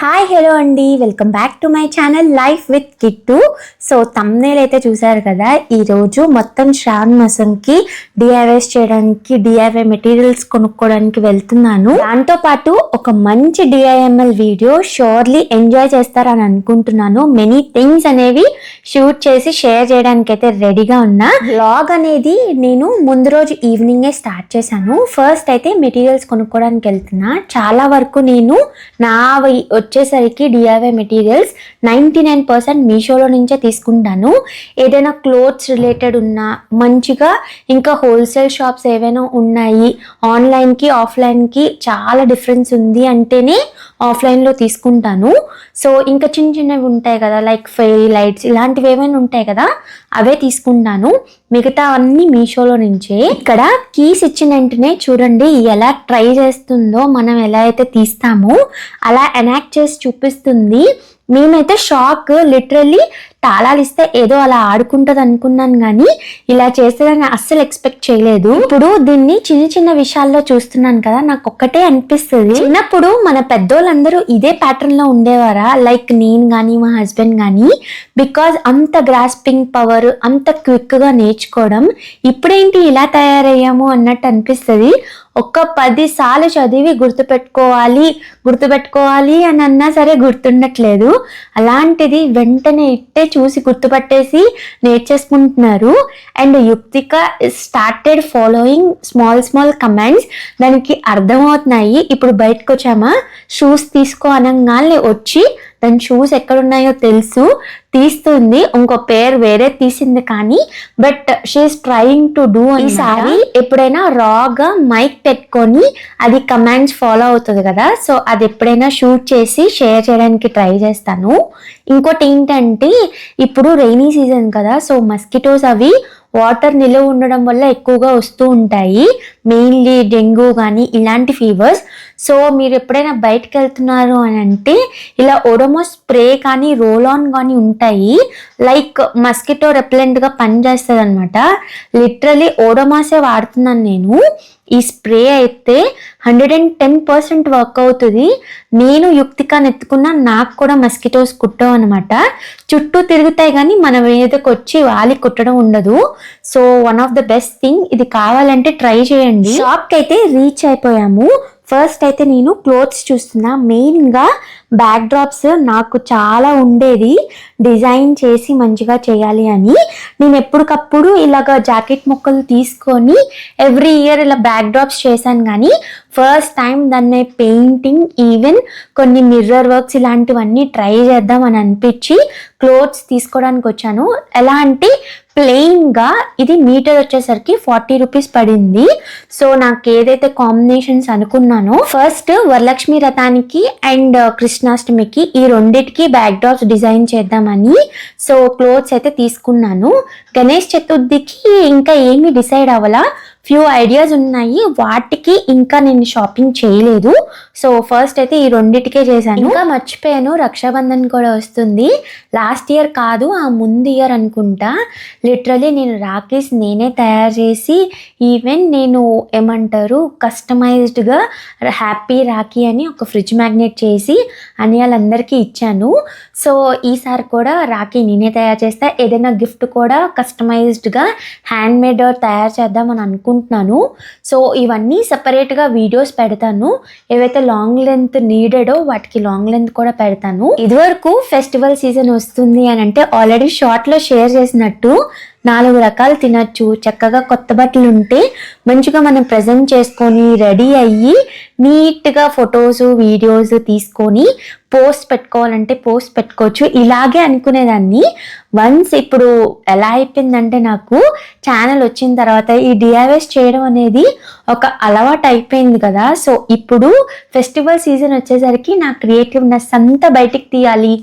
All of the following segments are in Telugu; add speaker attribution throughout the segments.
Speaker 1: హాయ్ హలో అండి, welcome back to my channel life with Kittu. So thumbnail అయితే చూసారు కదా, ఈరోజు మొత్తం శ్రావణ మాసంకి డిఐవైస్ చేయడానికి డిఐవై మెటీరియల్స్ కొనుక్కోవడానికి వెళ్తున్నాను. దాంతోపాటు ఒక మంచి డిఐఎంఎల్ వీడియో షూర్లీ ఎంజాయ్ చేస్తారని అనుకుంటున్నాను. మెనీ థింగ్స్ అనేవి షూట్ చేసి షేర్ చేయడానికి అయితే రెడీగా ఉన్నా. వ్లాగ్ అనేది నేను ముందు రోజు ఈవినింగే స్టార్ట్ చేశాను. ఫస్ట్ అయితే మెటీరియల్స్ కొనుక్కోవడానికి వెళ్తున్నా. చాలా వరకు నేను నా వచ్చేసరికి డిఐవై మెటీరియల్స్ 99% మీషోలో నుంచే తీసుకుంటాను. ఏదైనా క్లోత్స్ రిలేటెడ్ ఉన్నా మంచిగా, ఇంకా హోల్సేల్ షాప్స్ ఏవైనా ఉన్నాయి, ఆన్లైన్కి ఆఫ్లైన్కి చాలా డిఫరెన్స్ ఉంది అంటేనే ఆఫ్లైన్లో తీసుకుంటాను. సో ఇంకా చిన్న చిన్నవి ఉంటాయి కదా, లైక్ ఫెయిరీ లైట్స్ ఇలాంటివి ఏమైనా ఉంటాయి కదా, అవే తీసుకుంటాను. మిగతా అన్ని మీషోలో నుంచే. ఇక్కడ కీస్ ఇచ్చిన వెంటనే చూడండి ఎలా ట్రై చేస్తుందో. మనం ఎలా అయితే తీస్తామో అలా ఎనాక్ట్ చేసి చూపిస్తుంది. మేమైతే షాక్, లిటరల్లీ తాళాలు ఇస్తే ఏదో అలా ఆడుకుంటుంది అనుకున్నాను, కానీ ఇలా చేస్తుందని అస్సలు ఎక్స్పెక్ట్ చేయలేదు. ఇప్పుడు దీన్ని చిన్న చిన్న విషయాల్లో చూస్తున్నాను కదా, నాకు ఒక్కటే అనిపిస్తుంది, చిన్నప్పుడు మన పెద్దోళ్ళందరూ ఇదే ప్యాటర్న్ లో ఉండేవారా, లైక్ నేను కానీ మా హస్బెండ్ కానీ. బికాజ్ అంత గ్రాస్పింగ్ పవర్, అంత క్విక్ గా నేర్చుకోవడం, ఇప్పుడేంటి ఇలా తయారయ్యాము అన్నట్టు అనిపిస్తుంది. ఒక్క 10 సార్లు చదివి గుర్తుపెట్టుకోవాలి అని అన్నా సరే గుర్తుండట్లేదు. అలాంటిది వెంటనే ఇట్టే చూసి గుర్తుపట్టేసి నేర్చేసుకుంటున్నారు. And Yuktika started following small comments. దానికి అర్థమవుతున్నాయి. ఇప్పుడు బయటకు వచ్చామా, షూస్ తీసుకో అనగానే వచ్చి దాని షూస్ ఎక్కడున్నాయో తెలుసు, తీస్తుంది. ఇంకో పేరు వేరే తీసింది, కానీ but she's trying to do. ఈసారి ఎప్పుడైనా రాగా మైక్ పెట్టుకొని అది కమాండ్స్ ఫాలో అవుతుంది కదా, సో అది ఎప్పుడైనా షూట్ చేసి షేర్ చేయడానికి ట్రై చేస్తాను. ఇంకోటి ఏంటంటే, ఇప్పుడు రైనీ సీజన్ కదా, సో మస్కిటోస్ అవి వాటర్ నిలువ ఉండడం వల్ల ఎక్కువగా వస్తూ ఉంటాయి, మెయిన్లీ డెంగ్యూ కానీ ఇలాంటి ఫీవర్స్. సో మీరు ఎప్పుడైనా బయటకు వెళ్తున్నారు అని అంటే ఇలా ఓడోమాస్ స్ప్రే కానీ రోల్ ఆన్ కానీ ఉంటాయి, లైక్ మస్కిటో రెపెలెంట్గా పనిచేస్తుంది అనమాట. లిటరలీ ఓడోమాసే వాడుతున్నాను నేను. ఈ స్ప్రే అయితే 110% వర్క్ అవుతుంది. నేను యుక్తికాని ఎత్తుకున్నా, నాకు కూడా మస్కిటోస్ కుట్టవు అనమాట. చుట్టూ తిరుగుతాయి కానీ మన మీదకి వచ్చి వాలి కుట్టడం ఉండదు. So one of the best thing, ఇది కావాలంటే ట్రై చేయండి. షాప్కి అయితే రీచ్ అయిపోయాము. ఫస్ట్ అయితే నేను క్లోత్స్ చూస్తున్నా. మెయిన్గా బ్యాక్ డ్రాప్స్ నాకు చాలా ఉండేది, డిజైన్ చేసి మంచిగా చేయాలి అని. నేను ఎప్పటికప్పుడు ఇలాగ జాకెట్ ముక్కలు తీసుకొని ఎవ్రీ ఇయర్ ఇలా బ్యాక్ డ్రాప్స్ చేశాను, కానీ ఫస్ట్ టైం దాన్ని పెయింటింగ్, ఈవెన్ కొన్ని మిర్రర్ వర్క్స్ ఇలాంటివన్నీ ట్రై చేద్దాం అని అనిపించి క్లోత్స్ తీసుకోవడానికి వచ్చాను. ఎలా అంటే ప్లెయిన్గా ఇది మీటర్ వచ్చేసరికి 40 రూపీస్ పడింది. సో నాకు ఏదైతే కాంబినేషన్స్ అనుకున్నానో, ఫస్ట్ వరలక్ష్మి రథానికి అండ్ కృష్ణాష్టమికి ఈ రెండిటికి బ్యాక్ డ్రాప్స్ డిజైన్ చేద్దామని సో క్లోత్స్ అయితే తీసుకున్నాను. గణేష్ చతుర్థికి ఇంకా ఏమీ డిసైడ్ అవ్వాలా, ఫ్యూ ఐడియాస్ ఉన్నాయి, వాటికి ఇంకా నేను షాపింగ్ చేయలేదు. సో ఫస్ట్ అయితే ఈ రెండిటికే చేశాను. ఇంకా మర్చిపోయాను, రక్షాబంధన్ కూడా వస్తుంది. లాస్ట్ ఇయర్ కాదు, ఆ ముందు ఇయర్ అనుకుంటా. లిటరలీ నేను రాఖీస్ నేనే తయారు చేసి, ఈవెన్ నేను ఏమంటారు కస్టమైజ్డ్గా హ్యాపీ రాఖీ అని ఒక ఫ్రిడ్జ్ మ్యాగ్నెట్ చేసి అనియాలందరికీ ఇచ్చాను. సో ఈసారి కూడా రాఖీ నేనే తయారు చేస్తా. ఏదైనా గిఫ్ట్ కూడా కస్టమైజ్డ్గా హ్యాండ్ మేడ్ తయారు చేద్దామని అనుకుంటున్నాను. సో ఇవన్నీ సపరేట్గా వీడియోస్ పెడతాను. ఏవైతే లాంగ్ లెంత్ నీడెడో వాటికి లాంగ్ లెంత్ కూడా పెడతాను. ఇదివరకు ఫెస్టివల్ సీజన్ వస్తుంది అని అంటే ఆల్రెడీ షార్ట్లో షేర్ చేసినట్టు 4 రకాలు తినచ్చు. చక్కగా కొత్త బట్టలు ఉంటే మంచిగా మనం ప్రజెంట్ చేసుకొని రెడీ అయ్యి నీట్గా ఫొటోస్ వీడియోస్ తీసుకొని పోస్ట్ పెట్టుకోవాలంటే పోస్ట్ పెట్టుకోవచ్చు. ఇలాగే అనుకునేదాన్ని. వన్స్ ఇప్పుడు ఎలా అయిపోయిందంటే, నాకు ఛానల్ వచ్చిన తర్వాత ఈ డిఐవైస్ చేయడం అనేది ఒక అలవాటు అయిపోయింది కదా. సో ఇప్పుడు ఫెస్టివల్ సీజన్ వచ్చేసరికి నా క్రియేటివ్నెస్ అంతా బయటికి తీయాలి,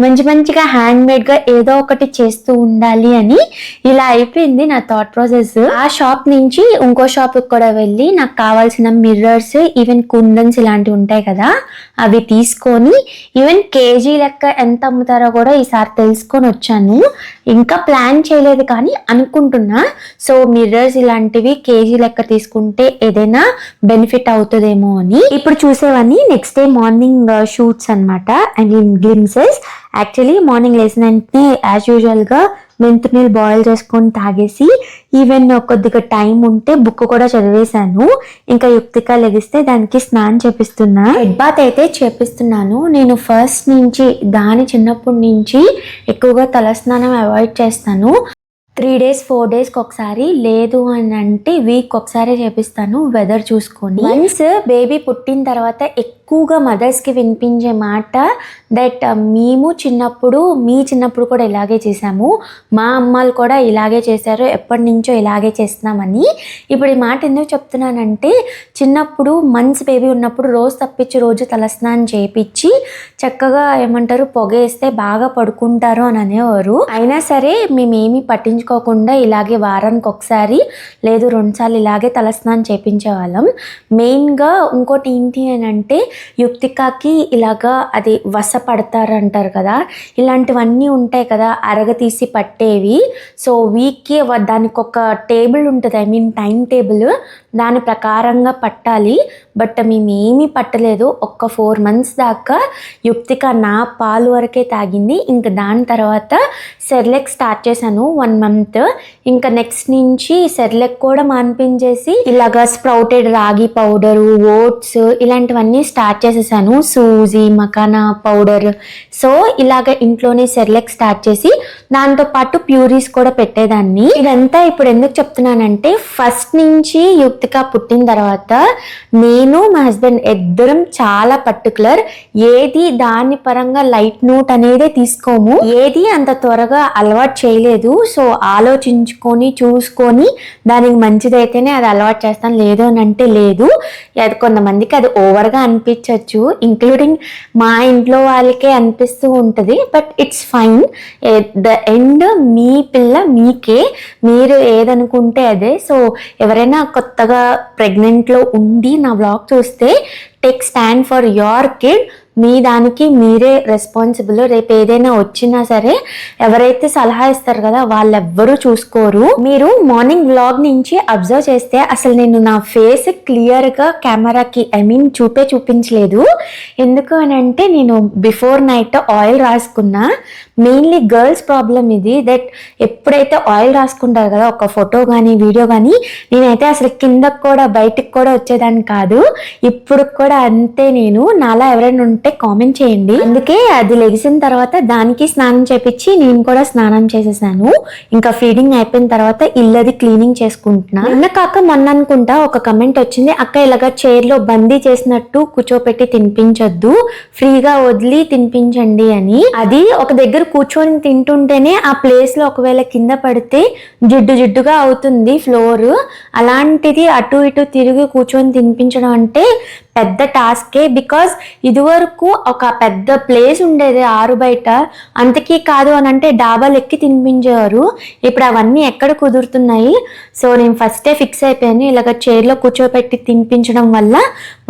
Speaker 1: మంచిగా హ్యాండ్ మేడ్గా ఏదో ఒకటి చేస్తూ ఉండాలి అని ఇలా అయిపోయింది నా థాట్ ప్రాసెస్. ఆ షాప్ నుంచి ఇంకో షాప్ కూడా వెళ్ళి నాకు కావాల్సిన మిర్రర్స్, ఈవెన్ కుందన్స్ ఇలాంటివి ఉంటాయి కదా, అవి తీసుకొని ఈవెన్ కేజీ లెక్క ఎంత అమ్ముతారో కూడా ఈసారి తెలుసుకొని వచ్చాను. ఇంకా ప్లాన్ చేయలేదు కానీ అనుకుంటున్నా. సో మిర్రర్స్ ఇలాంటివి కేజీ లెక్క తీసుకుంటే ఏదైనా బెనిఫిట్ అవుతుందేమో అని. ఇప్పుడు చూసేవన్నీ నెక్స్ట్ డే మార్నింగ్ షూట్స్ అనమాట, I mean glimpses. Actually morning లేచిన వెంటనే యాజ్ యూజువల్గా మెంతు నీళ్ళు బాయిల్ చేసుకొని తాగేసి ఈవెన్ కొద్దిగా టైం ఉంటే బుక్ కూడా చదివేశాను. ఇంకా యుక్తిక లెగిస్తే దానికి స్నానం చేపిస్తున్నా. హెడ్ బాత్ అయితే చేపిస్తున్నాను. నేను ఫస్ట్ నుంచి దాని చిన్నప్పటి నుంచి ఎక్కువగా తలస్నానం అవాయిడ్ చేస్తాను. 3 days 4 daysకి ఒకసారి, లేదు అని అంటే వీక్ ఒకసారి చేపిస్తాను వెదర్ చూసుకొని. వన్స్ బేబీ పుట్టిన తర్వాత ఎక్కువగా మదర్స్కి వినిపించే మాట దట్ మేము చిన్నప్పుడు, మీ చిన్నప్పుడు కూడా ఇలాగే చేసాము, మా అమ్మాలు కూడా ఇలాగే చేశారు, ఎప్పటి నుంచో ఇలాగే చేస్తున్నామని. ఇప్పుడు ఈ మాట ఎందుకు చెప్తున్నానంటే, చిన్నప్పుడు మంత్స్ బేబీ ఉన్నప్పుడు రోజు తప్పించి రోజు తలస్నానం చేయించి చక్కగా ఏమంటారు పొగేస్తే బాగా పడుకుంటారు అని అనేవారు. అయినా సరే మేమేమి పట్టించుకోకుండా ఇలాగే వారానికి ఒకసారి లేదు 2 సార్లు ఇలాగే తలస్నానం చేయించేవాళ్ళం. మెయిన్గా ఇంకోటి ఏంటి అని అంటే, యుక్తికాకి ఇలాగా అది వసపడతారంటారు కదా, ఇలాంటివన్నీ ఉంటాయి కదా అరగతీసి పట్టేవి. సో వీక్కి దానికి ఒక టేబుల్ ఉంటుంది, ఐ మీన్ టైం టేబుల్, దాని ప్రకారంగా పట్టాలి. బట్ మేమేమీ పట్టలేదు. ఒక్క 4 months దాకా యుక్తిక నా పాలు వరకే తాగింది. ఇంకా దాని తర్వాత సెర్లెక్ స్టార్ట్ చేశాను 1 month. ఇంకా నెక్స్ట్ నుంచి సెర్లెక్ కూడా మాన్పించేసి ఇలాగా స్ప్రౌటెడ్ రాగి పౌడరు, ఓట్స్ ఇలాంటివన్నీ స్టార్ట్ చేసేసాను. సూజీ, మకానా పౌడర్. సో ఇలాగ ఇంట్లోనే సెర్లెక్ స్టార్ట్ చేసి దాంతోపాటు ప్యూరీస్ కూడా పెట్టేదాన్ని. ఇదంతా ఇప్పుడు ఎందుకు చెప్తున్నానంటే, ఫస్ట్ నుంచి యుక్తిక పుట్టిన తర్వాత నేను మా హస్బెండ్ ఇద్దరం చాలా పర్టికులర్. ఏది దాని పరంగా లైట్ నోట్ అనేది తీసుకోము, ఏది అంత త్వరగా అలవాటు చేయలేదు. సో ఆలోచించుకొని చూసుకొని దానికి మంచిదైతేనే అది అలవాటు చేస్తాను, లేదు అని అంటే లేదు. కొంతమందికి అది ఓవర్గా అనిపించవచ్చు, ఇంక్లూడింగ్ మా ఇంట్లో వాళ్ళకే అనిపిస్తూ ఉంటుంది. But it's fine. The end మీ పిల్ల మీకే, మీరు ఏదనుకుంటే అదే. సో ఎవరైనా కొత్తగా ప్రెగ్నెంట్లో ఉండి నా బ్లాగ్ చూస్తే, take stand for your kid. మీ దానికి మీరే రెస్పాన్సిబుల్. రేపు ఏదైనా వచ్చినా సరే ఎవరైతే సలహా ఇస్తారు కదా వాళ్ళెవ్వరూ చూసుకోరు. మీరు మార్నింగ్ వ్లాగ్ నుంచి అబ్జర్వ్ చేస్తే అసలు నేను నా ఫేస్ క్లియర్గా కెమెరాకి చూపించలేదు. ఎందుకు అని అంటే, నేను బిఫోర్ నైట్ ఆయిల్ రాసుకున్నా. మెయిన్లీ గర్ల్స్ ప్రాబ్లం ఇది, దట్ ఎప్పుడైతే ఆయిల్ రాసుకుంటారు కదా ఒక ఫోటో కానీ వీడియో కానీ, నేనైతే అసలు కిందకు కూడా బయటకు కూడా వచ్చేదాన్ని కాదు. ఇప్పుడు కూడా అంతే. నేను నాలా ఎవరైనా ఉంటే కామెంట్ చేయండి. అందుకే అది లెగిసిన తర్వాత దానికి స్నానం చేపించి నేను కూడా స్నానం చేసేసాను. ఇంకా ఫీడింగ్ అయిపోయిన తర్వాత ఇల్లది క్లీనింగ్ చేసుకుంటున్నా. నిన్న కాక మొన్న అనుకుంటా ఒక కమెంట్ వచ్చింది, అక్క ఇలాగా చైర్లో బందీ చేసినట్టు కూర్చోపెట్టి తినిపించొద్దు, ఫ్రీగా వదిలి తినిపించండి అని. అది ఒక దగ్గర కూర్చొని తింటుంటేనే ఆ ప్లేస్ లో ఒకవేళ కింద పడితే జిడ్డుగా అవుతుంది ఫ్లోర్. అలాంటిది అటు ఇటు తిరిగి కూర్చొని తినిపించడం అంటే పెద్ద టాస్కే. బికాజ్ ఇదివరకు ఒక పెద్ద ప్లేస్ ఉండేది ఆరు బయట, అంతకీ కాదు అని అంటే డాబాలు ఎక్కి తినిపించేవారు. ఇప్పుడు అవన్నీ ఎక్కడ కుదురుతున్నాయి. సో నేను ఫస్టే ఫిక్స్ అయిపోయాను, ఇలాగ చైర్లో కూర్చోపెట్టి తినిపించడం వల్ల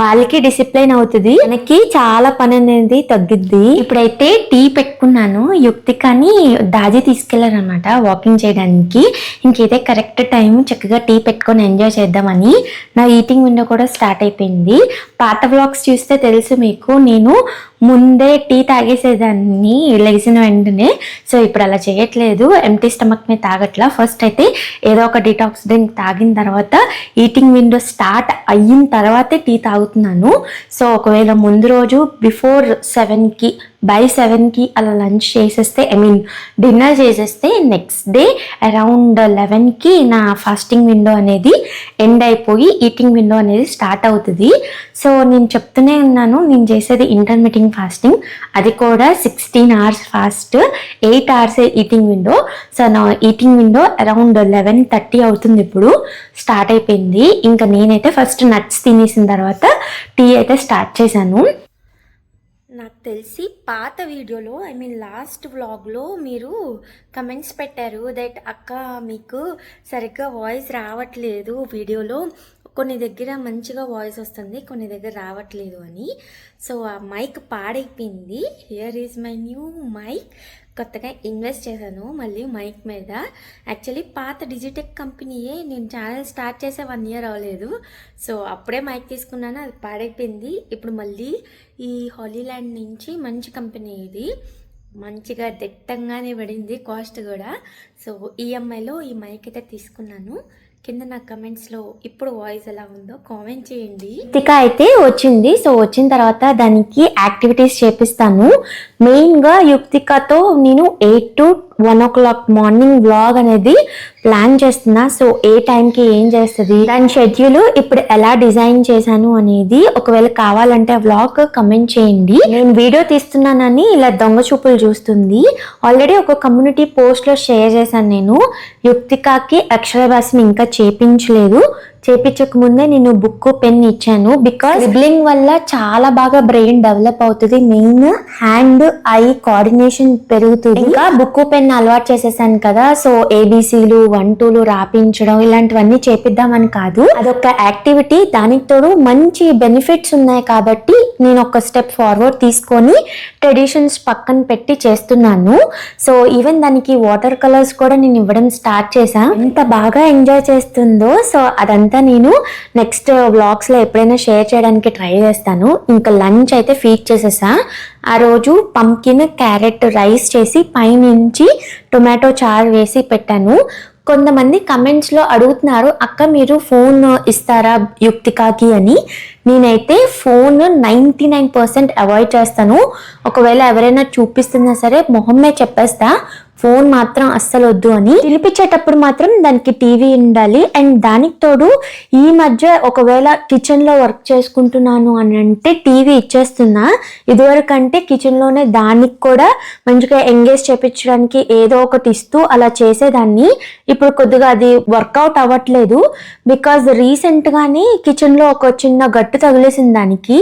Speaker 1: వాళ్ళకి డిసిప్లైన్ అవుతుంది, మనకి చాలా పని అనేది తగ్గిద్ది. ఇప్పుడైతే టీ పెట్టుకున్నాను. యుక్తికని దాజీ తీసుకెళ్లారనమాట వాకింగ్ చేయడానికి. ఇంకైతే కరెక్ట్ టైం చక్కగా టీ పెట్టుకొని ఎంజాయ్ చేద్దామని నా ఈటింగ్ విండో కూడా స్టార్ట్ అయిపోయింది. పాత వ్లాగ్స్ చూస్తే తెలుసు మీకు, నేను ముందే టీ తాగేసేదాన్ని లెగిసిన వెంటనే. సో ఇప్పుడు అలా చేయట్లేదు, ఎంటీ స్టమక్ మీద తాగట్లా. ఫస్ట్ అయితే ఏదో ఒక డిటాక్స్ డ్రింక్ తాగిన తర్వాత ఈటింగ్ విండో స్టార్ట్ అయిన తర్వాతే టీ తాగుతున్నాను. సో ఒకవేళ ముందు రోజు బిఫోర్ 7కి బై 7కి అలా లంచ్ చేసేస్తే, డిన్నర్ చేసేస్తే, నెక్స్ట్ డే అరౌండ్ 11కి నా ఫాస్టింగ్ విండో అనేది ఎండ్ అయిపోయి ఈటింగ్ విండో అనేది స్టార్ట్ అవుతుంది. సో నేను చెప్తూనే ఉన్నాను, నేను చేసేది ఇంటర్మీడియట్ ఫాస్టింగ్, అది కూడా 16 hours fast, 8 hours eating window. So నా ఈటింగ్ విండో అరౌండ్ 11:30 అవుతుంది, ఇప్పుడు స్టార్ట్ అయిపోయింది. ఇంకా నేనైతే ఫస్ట్ నట్స్ తినేసిన తర్వాత టీ అయితే స్టార్ట్ చేశాను. నాకు తెలిసి పాత వీడియోలో లాస్ట్ వ్లాగ్లో మీరు కమెంట్స్ పెట్టారు దట్ అక్క మీకు సరిగ్గా వాయిస్ రావట్లేదు వీడియోలో, కొన్ని దగ్గర మంచిగా వాయిస్ వస్తుంది, కొన్ని దగ్గర రావట్లేదు అని. సో ఆ మైక్ పాడైపోయింది. Here is my new mic. కొత్తగా ఇన్వెస్ట్ చేశాను మళ్ళీ మైక్ మీద. యాక్చువల్లీ పాత డిజిటెక్ కంపెనీయే, నేను ఛానల్ స్టార్ట్ చేసే 1 year అవ్వలేదు. సో అప్పుడే మైక్ తీసుకున్నాను, అది పాడైపోయింది. ఇప్పుడు మళ్ళీ ఈ హాలీల్యాండ్ నుంచి మంచి కంపెనీ ఇది, మంచిగా దిట్టంగానే పడింది, కాస్ట్ కూడా. సో ఈఎంఐలో ఈ మైక్ అయితే తీసుకున్నాను. కింద నా కమెంట్స్లో ఇప్పుడు వాయిస్ ఎలా ఉందో కామెంట్ చేయండి. యుక్తిక అయితే వచ్చింది. సో వచ్చిన తర్వాత దానికి యాక్టివిటీస్ చేపిస్తాను. మెయిన్గా యుక్తికతో నేను 8 to 1 o'clock మార్నింగ్ వ్లాగ్ అనేది ప్లాన్ చేస్తున్నా. సో ఏ టైంకి ఏం చేస్తుంది, దాని షెడ్యూల్ ఇప్పుడు ఎలా డిజైన్ చేశాను అనేది ఒకవేళ కావాలంటే వ్లాగ్ కమెంట్ చేయండి. నేను వీడియో తీస్తున్నానని ఇలా దొంగ చూపులు చూస్తుంది. ఆల్రెడీ ఒక కమ్యూనిటీ పోస్ట్లో షేర్ చేశాను. నేను యుక్తికకి అక్షరాభ్యాసం ఇంకా చేపించలేదు. చేపించక ముందే నేను బుక్ పెన్ ఇచ్చాను. బికాస్ సిబ్లింగ్ వల్ల చాలా బాగా బ్రెయిన్ డెవలప్ అవుతుంది. మెయిన్ హ్యాండ్ ఐ కోఆర్డినేషన్ పెరుగుతుంది. ఇంకా బుక్ పెన్ అలవాటు చేసేసాను కదా, సో ఏబీసీలు 1 2 రాపించడం ఇలాంటివన్నీ చేపిద్దామని కాదు, అదొక యాక్టివిటీ. దానికి తోడు మంచి బెనిఫిట్స్ ఉన్నాయి కాబట్టి నేను ఒక స్టెప్ ఫార్వర్డ్ తీసుకొని ట్రెడిషన్స్ పక్కన పెట్టి చేస్తున్నాను. సో ఈవెన్ దానికి వాటర్ కలర్స్ కూడా నేను ఇవ్వడం స్టార్ట్ చేశాను. ఎంత బాగా ఎంజాయ్ చేస్తుందో. సో అదంతా నేను నెక్స్ట్ వ్లాగ్స్ లో ఎప్పుడైనా షేర్ చేయడానికి ట్రై చేస్తాను. ఇంకా లంచ్ అయితే ఫీడ్ చేసేసా. ఆ రోజు పంకిన్ క్యారెట్ రైస్ చేసి పైనుంచి టొమాటో చారు వేసి పెట్టాను. కొంతమంది కమెంట్స్లో అడుగుతున్నారు, అక్క మీరు ఫోన్ ఇస్తారా యుక్తికకి అని. నేనైతే ఫోన్ 99% అవాయిడ్ చేస్తాను. ఒకవేళ ఎవరైనా చూపిస్తున్నా సరే మొహమ్మే చెప్పేస్తా, ఫోన్ మాత్రం అస్సలు వద్దు అని. పిలిపించేటప్పుడు మాత్రం దానికి టీవీ ఉండాలి. అండ్ దానికి తోడు ఈ మధ్య ఒకవేళ కిచెన్లో వర్క్ చేసుకుంటున్నాను అని అంటే టీవీ ఇచ్చేస్తున్నా. ఇదివరకు అంటే కిచెన్లోనే దానికి కూడా మంచిగా ఎంగేజ్ చేపించడానికి ఏదో ఒకటి ఇస్తూ అలా చేసేదాన్ని. ఇప్పుడు కొద్దిగా అది వర్కౌట్ అవ్వట్లేదు. బికాజ్ రీసెంట్గానే కిచెన్లో ఒక చిన్న గట్టు తగిలేసింది, దానికి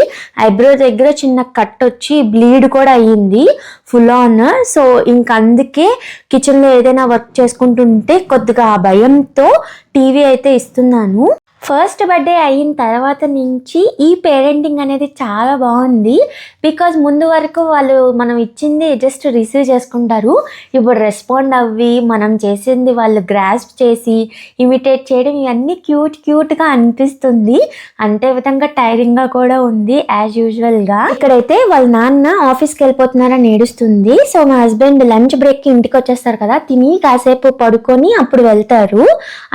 Speaker 1: ఐబ్రో దగ్గర చిన్న కట్ వచ్చి బ్లీడ్ కూడా అయ్యింది ఫుల్ ఆన్. సో ఇంక అందుకే కిచెన్లో ఏదైనా వర్క్ చేసుకుంటుంటే కొద్దిగా భయంతో టీవీ అయితే ఇస్తున్నాను. ఫస్ట్ బర్త్డే అయిన తర్వాత నుంచి ఈ పేరెంటింగ్ అనేది చాలా బాగుంది. బికాజ్ ముందు వరకు వాళ్ళు మనం ఇచ్చింది జస్ట్ రిసీవ్ చేసుకుంటారు. ఇప్పుడు రెస్పాండ్ అవ్వి మనం చేసింది వాళ్ళు గ్రాస్ప్ చేసి ఇమిటేట్ చేయడం ఇవన్నీ క్యూట్గా అనిపిస్తుంది. అంతే విధంగా టైరింగ్గా కూడా ఉంది యాజ్ యూజువల్గా. ఇక్కడైతే వాళ్ళ నాన్న ఆఫీస్కి వెళ్ళిపోతున్నారని ఏడుస్తుంది. సో మా హస్బెండ్ లంచ్ బ్రేక్కి ఇంటికి వచ్చేస్తారు కదా, తిని కాసేపు పడుకొని అప్పుడు వెళ్తారు.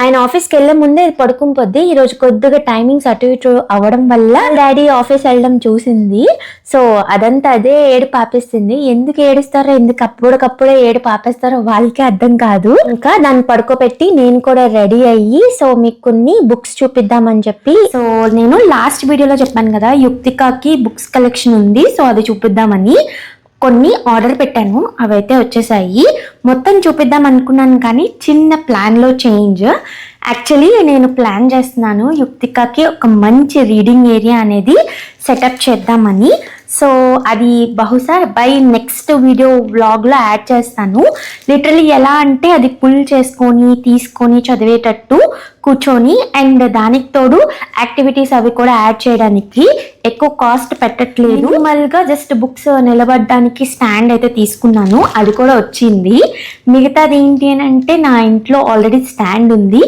Speaker 1: ఆయన ఆఫీస్కి వెళ్ళే ముందే పడుకుని పోద్ది. ఈరోజు కొద్దిగా టైమింగ్స్ అటు ఇటు అవ్వడం వల్ల డాడీ ఆఫీస్ వెళ్ళడం చూసింది. సో అదంతా అదే ఏడుపు ఆపేస్తుంది. ఎందుకు ఏడుస్తారో, ఎందుకు అప్పుడకప్పుడే ఏడుపు ఆపేస్తారో వాళ్ళకే అర్థం కాదు. ఇంకా దాన్ని పడుకోబెట్టి నేను కూడా రెడీ అయ్యి సో మీకు కొన్ని బుక్స్ చూపిద్దామని చెప్పి, సో నేను లాస్ట్ వీడియోలో చెప్పాను కదా యుక్తికకి బుక్స్ కలెక్షన్ ఉంది, సో అది చూపిద్దామని కొన్ని ఆర్డర్ పెట్టాను. అవైతే వచ్చేసాయి. మొత్తం చూపిద్దాం అనుకున్నాను కానీ చిన్న ప్లాన్లో చేంజ్. యాక్చువల్లీ నేను ప్లాన్ చేస్తున్నాను యుక్తికకి ఒక మంచి రీడింగ్ ఏరియా అనేది సెటప్ చేద్దామని. సో అది బహుశా బై నెక్స్ట్ వీడియో వ్లాగ్లో యాడ్ చేస్తాను. లిటరలీ ఎలా అంటే అది పుల్ చేసుకొని తీసుకొని చదివేటట్టు కూర్చొని, అండ్ దానికి తోడు యాక్టివిటీస్ అవి కూడా యాడ్ చేయడానికి ఎక్కువ కాస్ట్ పెట్టట్లేదు. నార్మల్గా జస్ట్ బుక్స్ నిలబడడానికి స్టాండ్ అయితే తీసుకున్నాను, అది కూడా వచ్చింది. మిగతాది ఏంటి అని అంటే నా ఇంట్లో ఆల్రెడీ స్టాండ్ ఉంది,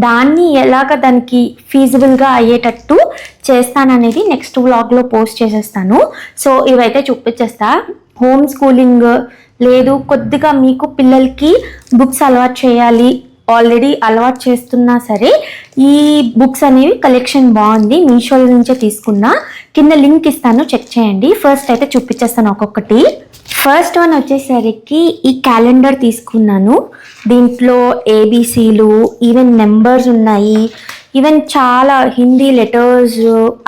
Speaker 1: దాన్ని ఎలాగ దానికి ఫీజిబుల్గా అయ్యేటట్టు చేస్తాననేది నెక్స్ట్ వ్లాగ్లో పోస్ట్ చేసేస్తాను. సో ఇవైతే చూపించేస్తా. హోమ్ స్కూలింగ్ లేదు, కొద్దిగా మీకు పిల్లలకి బుక్స్ అలవాటు చేయాలి, ఆల్రెడీ అలవాటు చేస్తున్నా సరే ఈ బుక్స్ అనేవి కలెక్షన్ బాగుంది. మీషోల నుంచే తీసుకున్నా, కింద లింక్ ఇస్తాను, చెక్ చేయండి. ఫస్ట్ అయితే చూపించేస్తాను ఒక్కొక్కటి. ఫస్ట్ వన్ వచ్చేసరికి ఈ క్యాలెండర్ తీసుకున్నాను. దీంట్లో ఏబీసీలు, ఈవెన్ నెంబర్స్ ఉన్నాయి, ఈవెన్ చాలా హిందీ లెటర్స్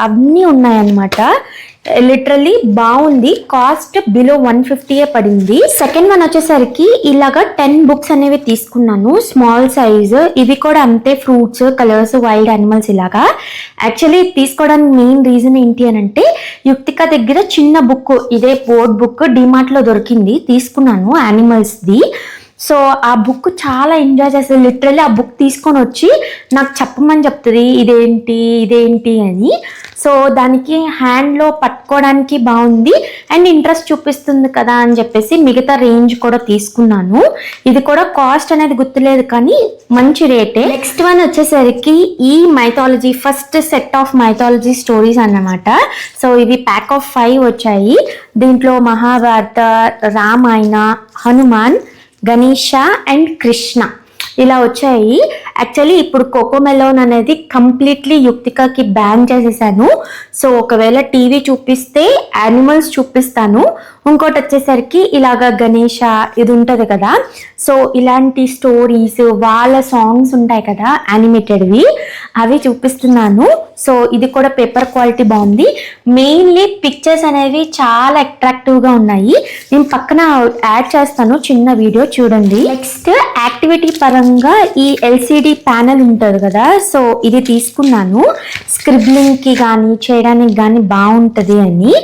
Speaker 1: అన్నీ ఉన్నాయన్నమాట. లిటరల్లీ బాగుంది. కాస్ట్ బిలో 150 పడింది. సెకండ్ వన్ వచ్చేసరికి ఇలాగా 10 బుక్స్ అనేవి తీసుకున్నాను, స్మాల్ సైజ్. ఇవి కూడా అంతే, ఫ్రూట్స్, కలర్స్, వైల్డ్ యానిమల్స్ ఇలాగా. యాక్చువల్లీ తీసుకోవడానికి మెయిన్ రీజన్ ఏంటి అని అంటే, యుక్తిక దగ్గర చిన్న బుక్, ఇదే బోర్డ్ బుక్ డిమార్ట్ లో దొరికింది, తీసుకున్నాను యానిమల్స్ది. సో ఆ బుక్ చాలా ఎంజాయ్ చేస్తుంది. లిటరల్లీ ఆ బుక్ తీసుకొని వచ్చి నాకు చెప్పమని చెప్తుంది, ఇదేంటి అని. సో దానికి హ్యాండ్లో పట్టుకోవడానికి బాగుంది అండ్ ఇంట్రెస్ట్ చూపిస్తుంది కదా అని చెప్పేసి మిగతా రేంజ్ కూడా తీసుకున్నాను. ఇది కూడా కాస్ట్ అనేది గుర్తులేదు కానీ మంచి రేటే. నెక్స్ట్ వన్ వచ్చేసరికి ఈ mythology, first set of mythology stories అన్నమాట. సో ఇవి ప్యాక్ ఆఫ్ 5 వచ్చాయి. దీంట్లో మహాభారత, రామాయణ, హనుమాన్, గణేష అండ్ కృష్ణ ఇలా వచ్చాయి. యాక్చువల్లీ ఇప్పుడు కోకోమెలోన్ అనేది కంప్లీట్లీ యుక్తికకి బ్యాన్ చేసేసాను. సో ఒకవేళ టీవీ చూపిస్తే యానిమల్స్ చూపిస్తాను. ఇంకోటి వచ్చేసరికి ఇలాగా గణేష ఇది ఉంటుంది కదా, సో ఇలాంటి స్టోరీస్, వాళ్ళ సాంగ్స్ ఉంటాయి కదా యానిమేటెడ్వి, అవి చూపిస్తున్నాను. సో ఇది కూడా పేపర్ క్వాలిటీ బాగుంది. మెయిన్లీ పిక్చర్స్ అనేవి చాలా అట్రాక్టివ్గా ఉన్నాయి. నేను పక్కన యాడ్ చేస్తాను చిన్న వీడియో, చూడండి. నెక్స్ట్ యాక్టివిటీ పరంగా ఈ ఎల్సిడి ప్యానెల్ ఉంటుంది కదా, సో ఇది తీసుకున్నాను. స్క్రిబ్లింగ్కి కానీ చేయడానికి కానీ బాగుంటుంది అని.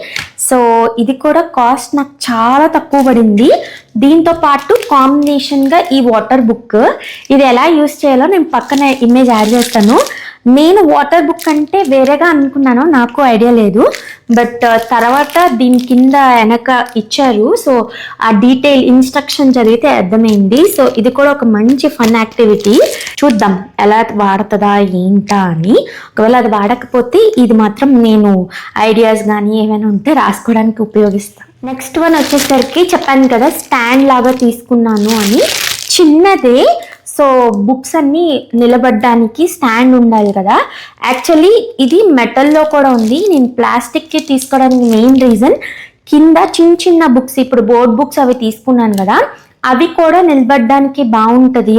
Speaker 1: సో ఇది కూడా కాస్ట్ నాకు చాలా తక్కువ పడింది. దీంతో పాటు కాంబినేషన్గా ఈ వాటర్ బుక్, ఇది ఎలా యూస్ చేయాలో నేను పక్కన ఇమేజ్ యాడ్ చేస్తాను. నేను వాటర్ బుక్ అంటే వేరేగా అనుకున్నాను, నాకు ఐడియా లేదు. బట్ తర్వాత దీని కింద వెనక ఇచ్చారు, సో ఆ డీటెయిల్ ఇన్స్ట్రక్షన్ చదివితే అర్థమైంది. సో ఇది కూడా ఒక మంచి ఫన్ యాక్టివిటీ. చూద్దాం ఎలా వాడుతుందా ఏంటా అని. ఒకవేళ అది వాడకపోతే ఇది మాత్రం నేను ఐడియాస్ కానీ ఏమైనా ఉంటే రాసుకోవడానికి ఉపయోగిస్తాను. నెక్స్ట్ వన్ వచ్చేసరికి చెప్పాను కదా స్టాండ్ లాగా తీసుకున్నాను అని, చిన్నదే. సో బుక్స్ అన్నీ నిలబడడానికి స్టాండ్ ఉండాలి కదా. యాక్చువల్లీ ఇది మెటల్లో కూడా ఉంది. నేను ప్లాస్టిక్కి తీసుకోవడానికి మెయిన్ రీజన్, కింద చిన్న బుక్స్, ఇప్పుడు బోర్డ్ బుక్స్ అవి తీసుకున్నాను కదా, అవి కూడా నిలబడడానికి బాగుంటుంది,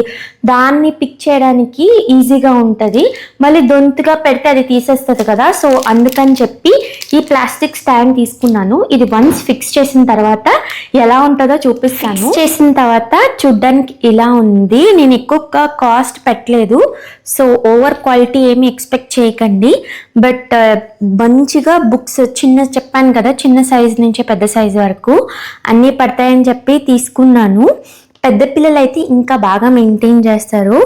Speaker 1: దాన్ని పిక్ చేయడానికి ఈజీగా ఉంటుంది. మళ్ళీ దొంతుగా పెడితే అది తీసేస్తుంది కదా, సో అందుకని చెప్పి ఈ ప్లాస్టిక్ స్టాండ్ తీసుకున్నాను. ఇది వన్స్ ఫిక్స్ చేసిన తర్వాత ఎలా ఉంటుందో చూపిస్తాను. చేసిన తర్వాత చూడ్డానికి ఇలా ఉంది. నేను ఎక్కువ కాస్ట్ పెట్టలేదు, సో ఓవర్ క్వాలిటీ ఏమి ఎక్స్పెక్ట్ చేయకండి. బట్ మంచిగా బుక్స్, చెప్పాను కదా చిన్న సైజ్ నుంచి పెద్ద సైజ్ వరకు అన్నీ పడతాయని చెప్పి తీసుకున్నాను. పెద్ద పిల్లలు అయితే ఇంకా బాగా మెయింటైన్ చేస్తారు.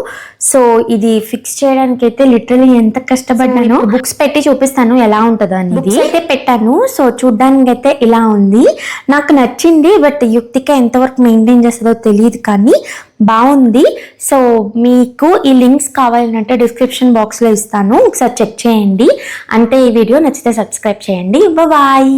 Speaker 1: సో ఇది ఫిక్స్ చేయడానికి అయితే లిటరలీ ఎంత కష్టపడ్డానో. బుక్స్ పెట్టి చూపిస్తాను ఎలా ఉంటుందో అనేది అయితే పెట్టాను. సో చూడ్డానికి అయితే ఇలా ఉంది, నాకు నచ్చింది. బట్ యుక్తిక ఎంతవరకు మెయింటైన్ చేస్తుందో తెలియదు కానీ బాగుంది. సో మీకు ఈ లింక్స్ కావాలంటే డిస్క్రిప్షన్ బాక్స్లో ఇస్తాను, ఒకసారి చెక్ చేయండి. అంటే ఈ వీడియో నచ్చితే సబ్స్క్రైబ్ చేయండి. బాయ్.